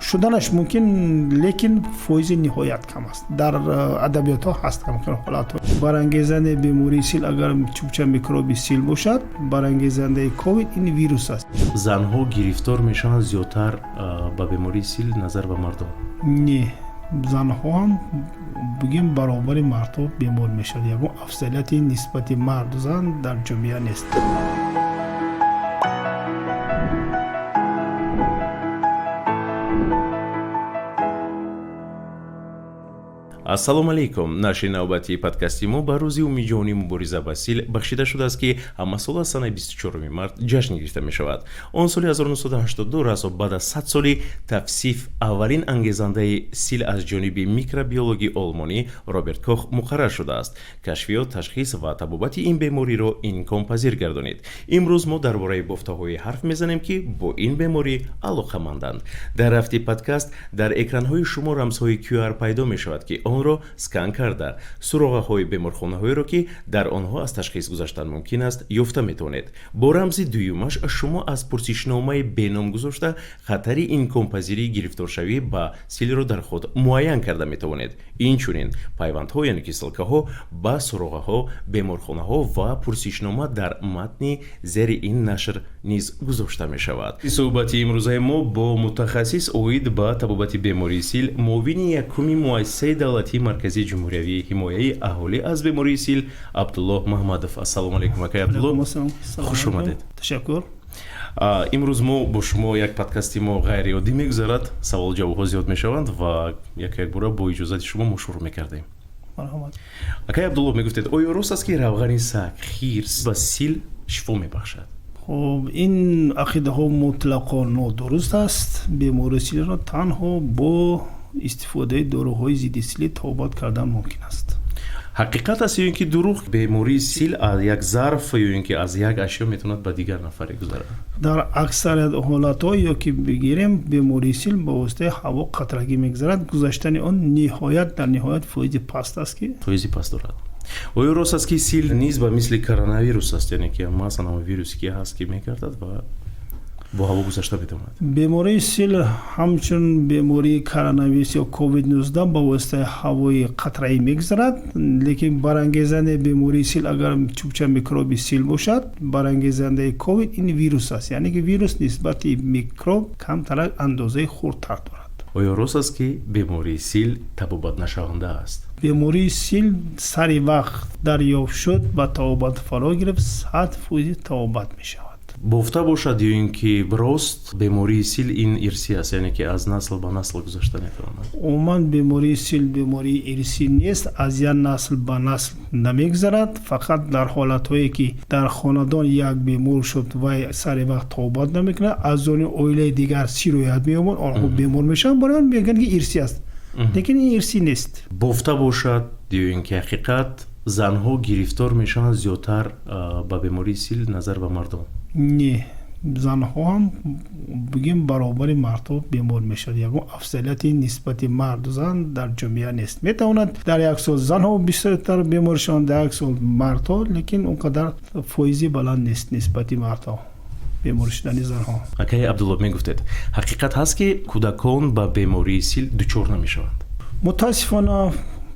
شدنش ممکن، لیکن فایز نهایت کم است. در ادبیات ها هست همین حالات. برانگیزنده بیماری سیل اگر چوبچه میکروبی سیل باشد، برانگیزنده کووید این ویروس است. زنها گرفتار میشن زیادتر با بیماری سیل نظر به مردم؟ نه، زنها هم بگیم برابر مرد بیمار میشد. یعنی افضلیت نسبت مرد و زن در جامعه نیست. ассалому алейкум. Наши навбати подкасти мо ба рӯзи умумиҷоҳонии мубориза ба сил бахшида шудааст ки ҳамасола аз санаи 24 март ҷашн гирифта мешавад. Он соли 1982 расо баъд аз 100 соли тавсиф аввалин ангезандаи сил аз ҷониби микробиологи олмонӣ Роберт Кох муқаррар шудааст. кашфиёт, ташхис ва табобати ин бемориро имконпазир гардонид. имрӯз мо дар бораи бофтаҳое ҳарф мезанем ки бо ин беморӣ алоқаманданд. дар рафти подкаст дар экранҳои шумо рамзҳои QR пайдо мешавад ки онро скан карда суроғаҳои беморхонаҳоеро ки дар онҳо аз ташхис гузаштан мумкин аст ёфта метавонед. бо рамзи дуюмаш шумо аз пурсишномаи беном гузошта хатари имконпазирии гирифторшавӣ ба силро дар худ муайян карда метавонед. инчунин пайвандҳо яъне киселкаҳо ба суроғаҳо, беморхонаҳо ва пурсишнома дар матни зери ин нашр низ гузошта мешавад. суҳбати имрӯзаи мо бо мутахассис оид ба табобати бемории сил, муовини якуми муассисаи давлатии марказии ҷумҳуриявии ҳимояи аҳолӣ аз бемории сил Абдуллоҳ Маҳмадов. ассалому алейкум акай Абдуллоҳ. хуш омадед. ташаккур. имрӯз мо бо шумо як подкасти мо ғайриоддӣ мегузарад. саволу ҷавобҳо зиёд мешаванд ва як бора бо иҷозати шумо мо шурӯъ мекардем. марҳамат. акай Абдуллоҳ, мегуфтед оё рост аст ки равғани саг, хирс ба сил шифо мебахшад? خب این عقیده ها مطلقا نادرست است. بیماری سیل را تنها با استفاده داروهای ضد سیل تابات کردن ممکن است. ҳақиқат аст ё ин ки дурӯғ бемории сил аз як зарф ё ин ки аз як ашё метавонад ба дигар нафаре гузарад? در اکثریت حالات ها یا که بگیریم بیماری سیل با واسطه هوا قطرگی میگذرد. گذشتن آن نهایت در نهایت فایز پست است که фоизи паст дорад. оё рост аст ки сил низ ба мисли коронавирус аст, яъне ки масалан вирусе ки ҳаст ки мекардад ва бо ҳаво гузашта метавонад? بیماری سیل همچون بیماری کرونا یا کووید 19 با واسطه هوای قطره‌ای میگذرد. لیکن برانگیزنده بیماری سیل اگر چوبچه میکروبی سیل باشد، برانگیزنده کووید این ویروس است. یعنی که ویروس نسبت میکروب کمتر اندازه خردتر دارد. оё рост аст ки бемории сил табобатнашаванда аст? بیماری سیل سری وقت دریافت شد و تابات فرا گرفت 100% تابات می شود. бофта бошад ё ин ки рост бемории сил ин ирсӣ аст, яъне ки аз насл ба насл гузашта метавонад? عموما بیماری سیل بیماری ارثی نیست، از یک نسل به نسل نمیگذرد. فقط در حالت‌هایی که در خاندان یک بیمار شد و سر وقت تابات نمیکنه، از اون عائله دیگر سیرویت می‌یابند، آنها بیمار میشن، برای آن میگن که ارثی است. لیکن این ارثی نیست. бофта бошад ё ин ки ҳақиқат занҳо гирифтор мешаванд зиёдтар ба бемории сил назар ба мардон؟ نه، زنها هم بگیم برابر مرد بیمار میشد. یعنی افضلیت نسبت مرد و زن در جامعه نیست. میتواند در یک سال زنها بیشتر بیمار شوند، در یک سال مردها، لیکن اونقدر فایزی بلند نیست نسبت مردها بیمار شدن زنها. акай Абдуллоҳ, мегуфтед ҳақиқат ҳаст ки кӯдакон ба бемории сил дучор намешаванд? متاسفانه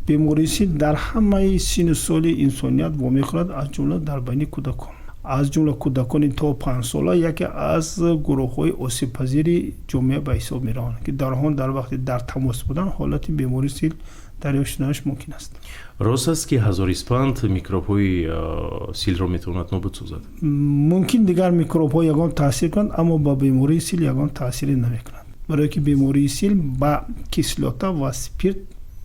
بیماری سیل در همه سن و سال انسانیت وامی خورد، از جمله در بین کودکان. از جمله کودکان تا 5 ساله یکی از گروه‌های آسیب‌پذیر جامعه به حساب می‌روند که در آن در وقت در تماس بودن حالت بیماری سیل دریافت شدنش ممکن است. рост аст ки ҳазориспанд микробҳои силро метавонад нобуд созад? ممکن دیگر میکروب‌ها یگان تاثیر کنند، اما با بیماری سیل یگان تاثیر نمی‌کنند. برای که بیماری سیل با کیسلات و اسپریت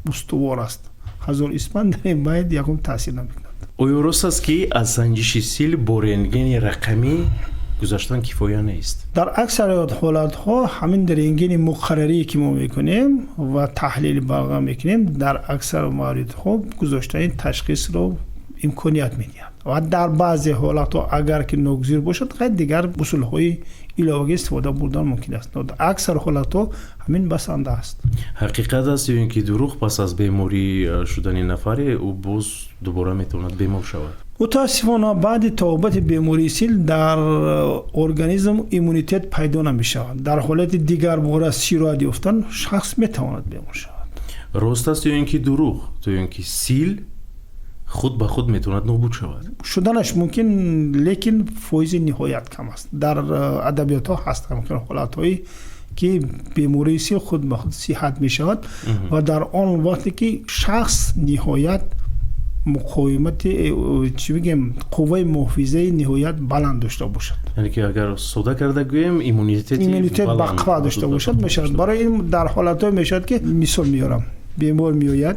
استوار است. ҳазориспанд باید یگان تاثیر نمی‌کند. оё рост аст ки аз санҷиши сил бо рентгени рақамӣ гузаштан кифоя нест? در اکثریت حالت‌ها همین رنگین مقرری که ما میکنیم و تحلیل برقه میکنیم در اکثر موردها گذاشتن تشخیص رو امکانیت میدهد و در بعضی حالت‌ها اگر که ناگزیر باشد خیلی دیگر اصول‌های علاوه استفاده بردن ممکن است. در اکثر حالت‌ها همین بسنده است. ҳақиқат аст ё ин ки дурӯғ пас аз беморӣ шудани нафаре ӯ боз дубора метавонад бемор шавад? متاسفانه بعد توبت بیماری سیل در ارگانیسم ایمونیتت پیدا نمیشود. در حالت دیگر باره سیراد یافتن شخص میتواند بیمار شود. راست است یا اینکه دروغ؟ تو اینکه سیل خود به خود میتواند نابود شود؟ شدنش ممکن، لیکن فایده نهایت کم است. در ادبیات ها هست ممکن حالت هایی که بیماری سیل خود به خود صحت می شود و در آن وقتی که شخص نهایت مقاومت قوه محافظه نهایت بلند داشته باشد. یعنی که اگر سودا کرده گویم ایمونیتت بقا داشته باشد میشود. برای این در حالت های میشود که مثال میارم، بیمار میآید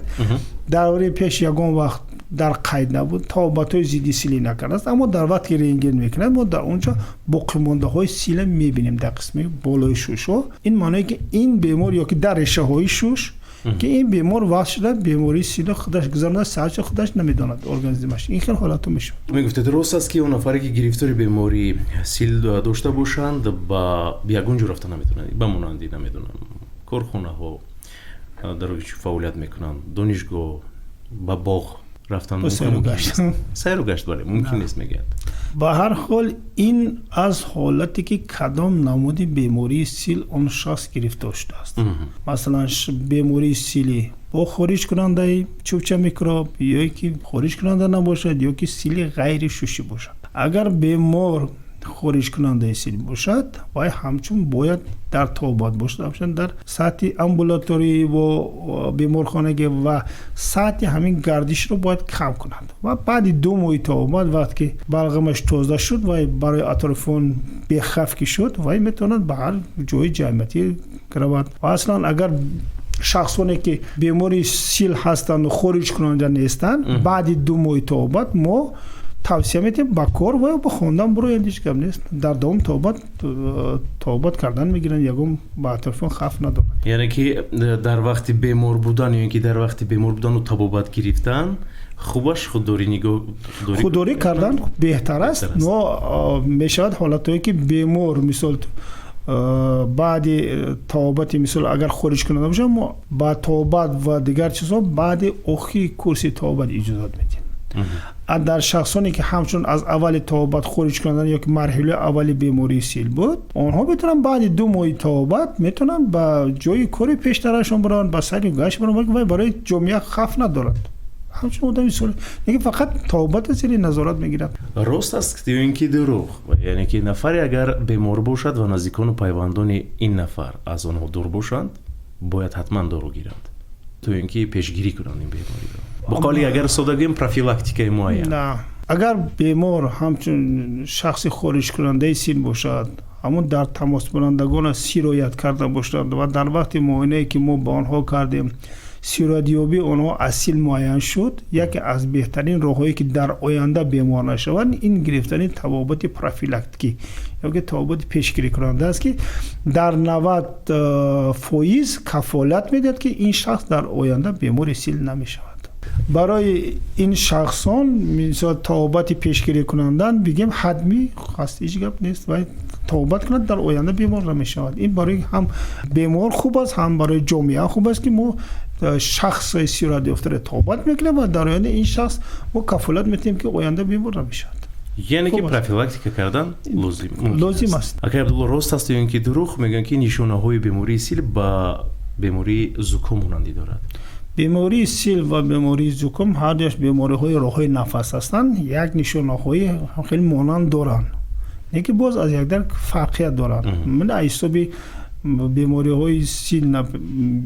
درباره پیش یگان وقت در قید نبود، توبت‌های ضد سیلی نکرده است، اما در وقت که رنگین میکنند ما در اونجا باقی مانده های سیل میبینیم در قسم بالای شوشو. این معنی که این بیمار یا که در ریشه های شوش که این بیمار واسه شده بیماری سیل خودش گذرانده، سرچ خودش نمیداند ارگانیسمش. این خیلی حالت میشه. میگفته درست است که اون نفری که گرفتار بیماری سیل داشته باشند با یگان جور رفتن نمیتونند، بمونند، نمیدونم کارخانه ها در روی فعالیت میکنند، دانشگاه، با باغ رفتن سیر و گشت بله ممکن نیست میگن. به هر حال این از حالتی که کدام نمود بیماری سیل اون شخص گرفته شده است. مثلا بیماری سیلی با خارج کننده چوبچه میکروب یا که خارج کننده نباشد یا که سیل غیر شوشی باشد. اگر بیمار خارج کننده سیل باشد و همچون باید در توبات باشد، در سطح امبولاتوری و بیمارخانگی و سطح همین گردش رو باید کم کنند و بعد 2 ماه توبات وقتی که بلغمش تازه شد و برای اطرافیان بخف که شد و میتونند به هر جای جمعیتی گرود. و اصلا اگر شخصانی که بیماری سیل هستند و خارج کننده نیستند بعد 2 ماه توبات ما توصیه میتیم با کار و با خوندن برو هیچ کم نیست. در دوم توبات کردن میگیرن، یکم با اطرافیان خف ندارن. یعنی که در وقت بیمار بودن یا اینکه در وقت بیمار بودن و توبات گرفتن خوبش خودداری کردن بهتر است. ما میشود حالتایی که بیمار مثال بعد توبت مثال اگر خارج کننده باشه ما با توبت و دیگر چیزها بعد آخری کورس توبت اجازه میدیم. در شخصانی که همچون از اول توبت خارج کردن یا که مرحله اولی بیماری سیل بود، آنها میتونن بعد 2 ماه توبت میتونن با جای کاری پیشترشون برن، با سری گشت برن و برای جمعیت خف ندارند. همچون آدمی سوال دیگه فقط توبت زیر نظارت میگیرن. راست است که اینکه دروغ، یعنی که نفری اگر بیمار باشد و نزدیکان و پیوندان این نفر از آنها دور باشند باید حتما دارو گیرند تو اینکه پیشگیری کنند این بیماری را. بقولی اگر سوداگیم پروفیلاکتیک معین. نه، اگر بیمار همچون شخص خارج کننده سیل باشد اما در تماس برندگان سیرایت کرده باشد و در وقت معاینه که ما با آنها کردیم سیرادیابی آنها اصیل معین شد، یکی از بهترین راههایی که در آینده بیمار نشوند این گرفتن توابط پروفیلاکتیکی یا که توابط پیشگیری کننده است که در 90% کفالت میدهد که این شخص در آینده بیمار سیل نمیشود. برای این شخصان مثلا توابط پیشگیری کنندن بگیم حتمی خاص هیچ گپ نیست و توبت کنند در آینده بیمار نمیشود. این برای هم بیمار خوب است هم برای جامعه خوب است که ما شخص سیراد یافته توبت میکنیم و در آینده این شخص ما کفالت میدیم که آینده بیمار نمیشود. یعنی که پروفیلاکتیک کردن لازم است. اگر راست است یا که دروغ میگن که نشانه های بیماری سیل با بیماری زکام مانندی دارد. بیماری سیل و بیماری زکام هر دوش بیماری های راههای نفس هستند. یک نشانه های خیلی مانند دارند، یکی باز از یک در فرقیت دارند. من حسابی بیماری های سیل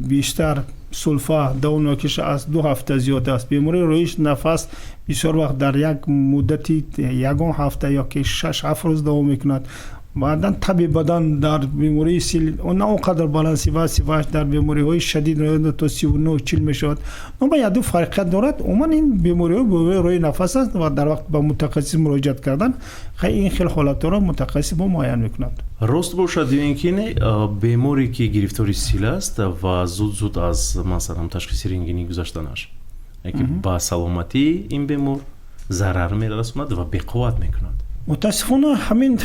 بیشتر سلفا دوناکش از 2 هفته زیاد است. بیماری رویش نفس بسیار وقت در یک مدتی 1 هفته یا که 6-7 روز دوام میکند. بعدن طبیب بدن در بیماری سیل اون اونقدر بالانسی و سیواش در بیماری های شدید تا 39-40 میشود. اما یا دو فرقیت دارد. عموما این بیماری روی نفس است و در وقت به متخصص مراجعت کردن این خیلی حالات را متخصص با معاین میکنند. راست باشد اینکه بیماری که گرفتار سیل است و زود از مثلا تشخیص رنگینی گذاشتنش اینکه با سلامتی این بیمار ضرر میرساند و بی‌قوت میکند. متاسفانه همین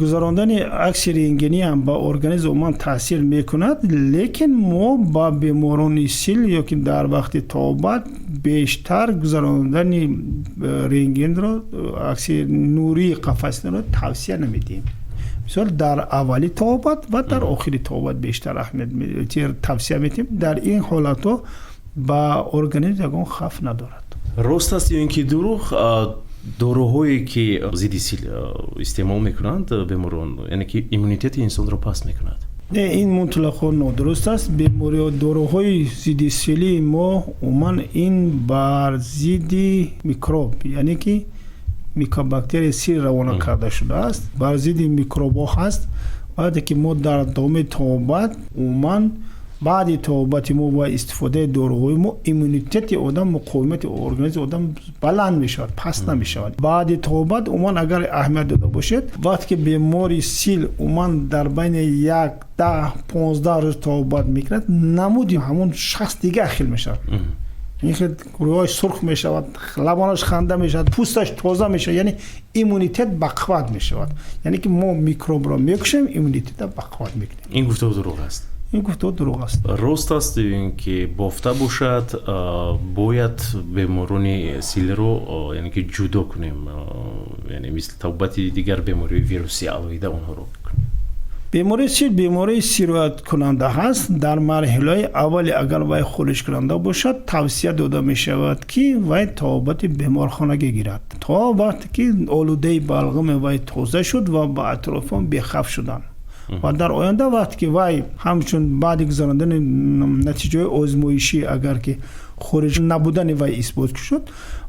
گذراندن عکس رنگینی هم با ارگانیسم عموما تاثیر میکند، لیکن ما با بیماران سیل یا که در وقت توبت بیشتر گذراندن رنگین رو، عکس نوری قفس رو توصیه نمیدیم. مثلا در اولی توبت و در آخری توبت بیشتر اهمیت توصیه میدیم. در این حالت ها با ارگانیسم یگان خف ندارد. راست است یا اینکه دروغ داروهایی که ضد سیل استعمال میکنند بیماران، یعنی که ایمونیته انسان رو پس میکند؟ نه، این مطلقاً نادرست است. بیماری داروهای ضد سیلی ما عموما این بر ضد میکروب، یعنی که میکوباکتری سیل روانه کرده شده است، بر ضد میکروب هست. بعد که ما در ادامه توبت عموما بعد توبت ما با استفاده داروهای ما ایمونیته آدم، مقاومت ارگانیسم آدم بلند میشود، پست نمیشود. بعد توبت عموما اگر اهمیت داده باشد، وقتی که بیماری سیل عموما در بین 1 10-15 روز توبت میکند، نمودیم همون شخص دیگه خیل میشود. این که رویش سرخ میشود، لبانش خنده میشود، پوستش تازه میشود، یعنی ایمونیته بقوت میشود. یعنی که ما میکروب را میکشیم، ایمونیته بقوت میکنیم. این گفته دروغ است. این گفته دروغ است. راست است اینکه بافته باشد باید بیماران سیل رو یعنی که جدا کنیم، یعنی مثل توبت دیگر بیماری ویروسی علاوه اونها رو کنیم. بیماری سیل بیماری سیرویت کننده هست. در مرحله اول اگر وای خارج کننده باشد، توصیه داده می شود که وای توبت بیمارخانگی گیرد تا وقتی که آلوده بلغم وای تازه شد و با اطرافان بخف شدن. و در آینده وقتی که وای همچون بعد گذراندن نتیجه آزمایشی اگر که خارج نبودن وای اثبات شد،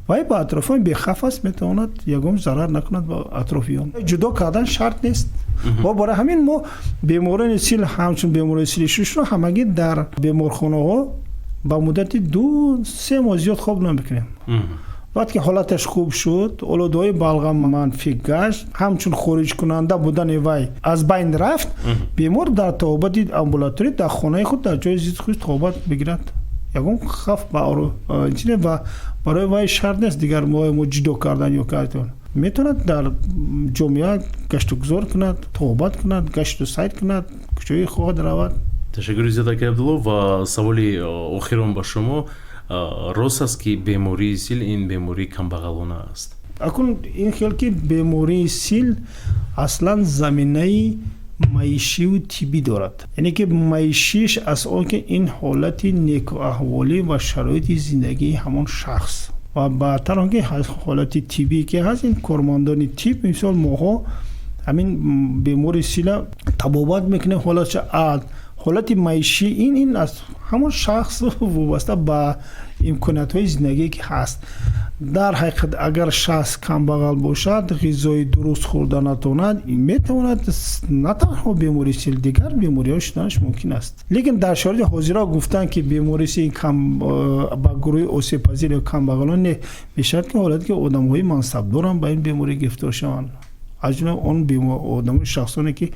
وای با اطرافیان بخف است، میتواند یگام ضرر نکند با اطرافیان. جدا کردن شرط نیست. و برای همین ما بیماران سیل همچون بیماری سیل شش رو همگی در بیمارخانه ها با مدت 2-3 ماه زیاد خواب نمیکنیم. وقتی که حالتش خوب شد، آلوده‌های بلغم منفی گشت، همچون خارج کننده بودن وای از بین رفت، بیمار در توبت امبولاتوری در خانه خود در جای زیست خود توبت بگیرد. یگان خف با و برای وای شرط نیست دیگر ما جدا کردن یا کردن. میتوند در جامعه گشت و گذار کند، توبت کند، گشت و سیر کند، کجای خواهد رود. تشکر زیاد آقای عبدالله. و سوالی آخرم با شما، راست است که بیماری سیل این بیماری کمبغلانه است؟ اکنون این خیال که بیماری سیل اصلا زمینه معیشی و طبی دارد، یعنی که معیشیش از آن که این حالت نیک و احوالی و شرایط زندگی همون شخص و بعدتر آن که حالت طبی که هست، این کارمندان طب مثال ماها همین بیماری سیل تبابت میکنه حالت معیشی این از همون شخص وابسته با امکانات های زندگی که هست. در حقیقت اگر شخص کم بغل باشد، غذای درست خورده نتواند، میتواند نه تنها بیماری سیل دیگر بیماری ها شدنش ممکن است. لیکن در شرایط حاضره گفتن که بیماری سیل کم با گروه آسیب‌پذیر یا کم بغلان میشد که حالت که آدم های منصب دارن با این بیماری گرفتار شوند. از جمله اون آدم شخصانی که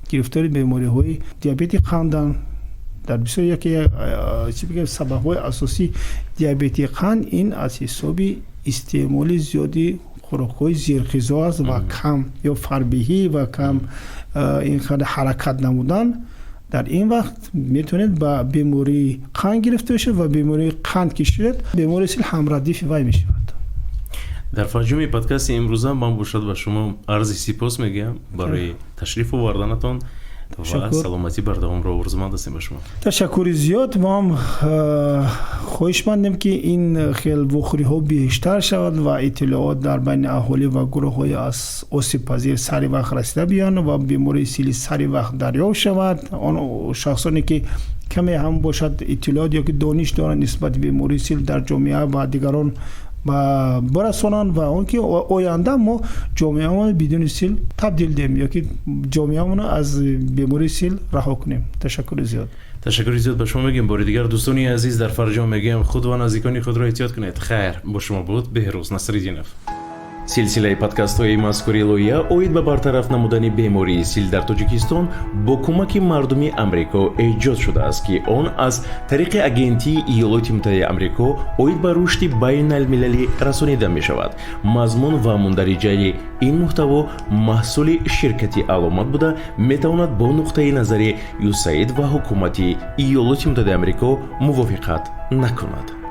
گرفتار بیماری های دیابت قندن، در بسیار یکی سبب های اساسی دیابت قند این از حساب استعمال زیادی خوراک های زیرغذا است و کم یا فربهی و کم این حرکت نمودن. در این وقت میتونید با بیماری قند گرفته بشه و بیماری قند کشید، بیماری سیل همردیف وای میشه. در فرجام پادکست امروزه من باشد و شما عرض سپاس میگم برای تشریف آوردنتان و سلامتی بر دوام را آرزومند هستیم به شما. تشکر زیاد. ما هم خواهشمندیم که این خیل بخوری ها بیشتر شود و اطلاعات در بین اهالی و گروه های از آسیب پذیر سری وقت رسیده بیان و بیماری سیل سری وقت دریافت شود. آن شخصانی که کمی هم باشد اطلاعات یا که دانش دارند نسبت به بیماری سیل در جامعه و دیگران با برسانان و اون که آینده ما جامعه ما بدون سیل تبدیل دیم یا که جامعه ما از بیماری سیل رها کنیم. تشکر زیاد. تشکر زیاد به شما میگیم. بار دیگر دوستانی عزیز در فرجام میگیم خود و نزدیکان خود را احتیاط کنید. خیر با شما بود بهروز نصرالدینов. силсилаи подкастҳои мазкури лоиҳа оид ба бартараф намудани бемории сил дар тоҷикистон бо кӯмаки мардуми амрико эҷод шудааст ки он аз тариқи агентии иёлоти муттаҳидаи амрико оид ба рушди байналмилалӣ расонида мешавад. мазмун ва мундариҷаи ин муҳтаво маҳсули ширкати аломат буда метавонад бо нуқтаи назари USAID ва ҳукумати иёлоти муттаҳидаи амрико мувофиқат накунад.